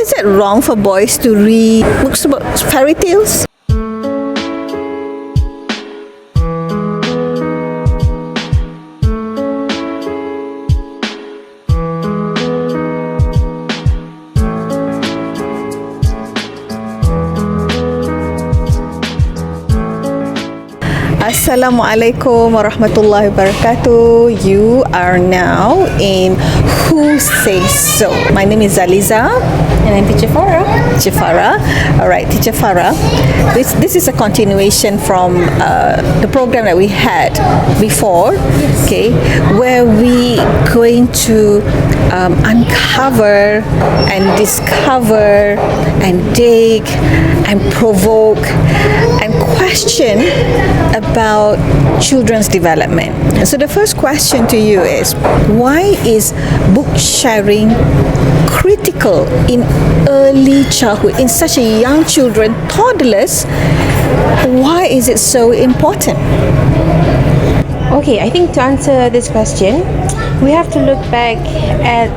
Is it wrong for boys to read books about fairy tales? Assalamualaikum warahmatullahi wabarakatuh. You are now in Who Says So. My name is Zaliza. And I'm Teacher Farah. Teacher Farah. Alright, Teacher Farah. This is a continuation from the program that we had before. Okay, where we going to uncover and discover and dig and provoke and question about children's development. So the first question to you is, why is book sharing critical in early childhood, in such a young children, toddlers? Why is it so important? Okay, I think to answer this question, we have to look back at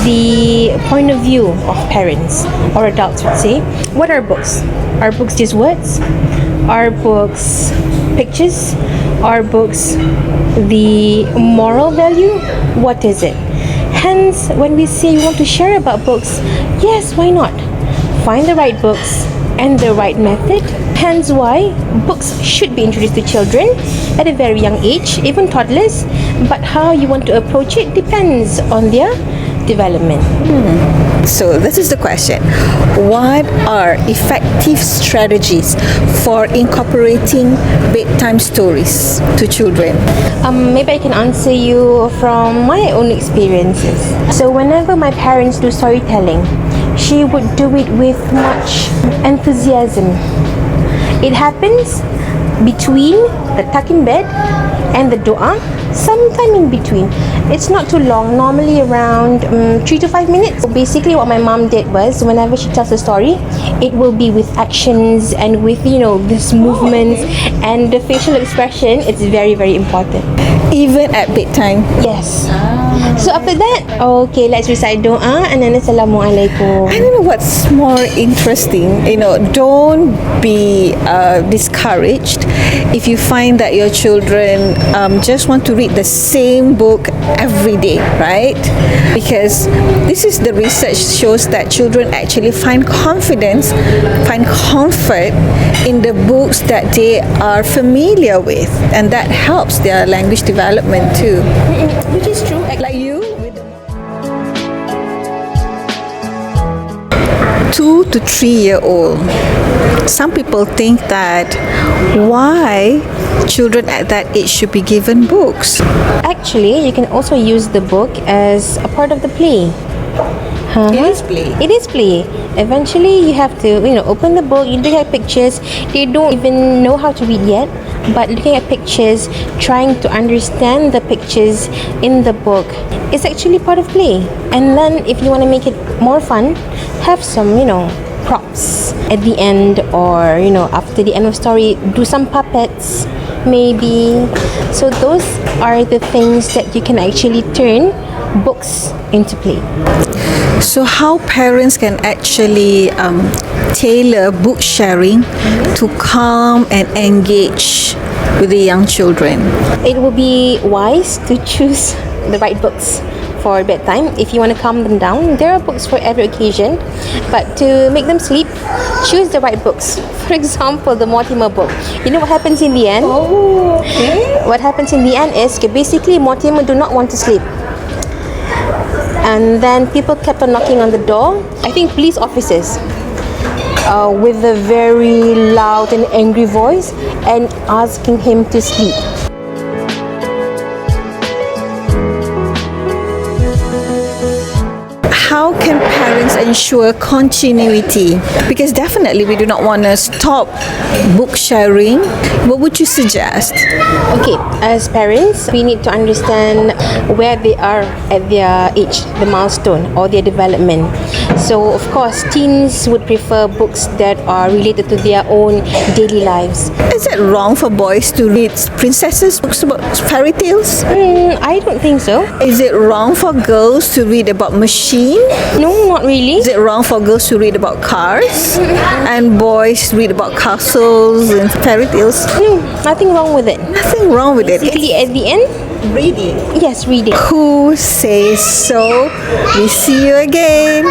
the point of view of parents or adults, would say. What are books? Are books just words? Are books pictures? Are books the moral value? What is it? Hence, when we say we want to share about books, yes, why not? Find the right books and the right method. Hence why books should be introduced to children at a very young age, even toddlers. But how you want to approach it depends on their development. So this is the question. What are effective strategies for incorporating bedtime stories to children? Maybe I can answer you from my own experiences. So whenever my parents do storytelling, she would do it with much enthusiasm. It happens between the tuck in bed and the dua, sometime in between. It's not too long, normally around 3 to 5 minutes. So basically what my mom did was, whenever she tells a story, it will be with actions and with, this movements and the facial expression. It's very, very important. Even at bedtime? Yes. So after that, okay, let's recite dua and then Assalamualaikum. I don't know what's more interesting. Don't be discouraged if you find that your children just want to read the same book every day, right? Because this is the research shows that children actually find confidence, find comfort in the books that they are familiar with, and that helps their language development too. Which is true. Like you, with 2 to 3-year-old. Some people think that why children at that age should be given books. Actually, you can also use the book as a part of the play. It is play. It is play. Eventually, you have to, open the book. You look at pictures. They don't even know how to read yet, but looking at pictures, trying to understand the pictures in the book, is actually part of play. And then, if you want to make it more fun, have some, props at the end, or after the end of story, do some puppets, maybe. So those are the things that you can actually turn books into play. So how parents can actually tailor book sharing to calm and engage with the young children? It will be wise to choose the right books for bedtime. If you want to calm them down, there are books for every occasion, but to make them sleep, choose the right books. For example, the Mortimer book. You know what happens in the end? Oh, okay. What happens in the end is, basically Mortimer do not want to sleep. And then people kept on knocking on the door. I think police officers with a very loud and angry voice and asking him to sleep. How can parents ensure continuity? Because definitely we do not want to stop book sharing. What would you suggest? Okay, as parents, we need to understand where they are at their age, the milestone or their development. So, of course, teens would prefer books that are related to their own daily lives. Is it wrong for boys to read princesses books about fairy tales? I don't think so. Is it wrong for girls to read about machines? No, not really. Is it wrong for girls to read about cars and boys read about castles and fairy tales? No, nothing wrong with it. Nothing wrong with it. Basically, at the end, Reading. yes, reading. Who says so? We see you again.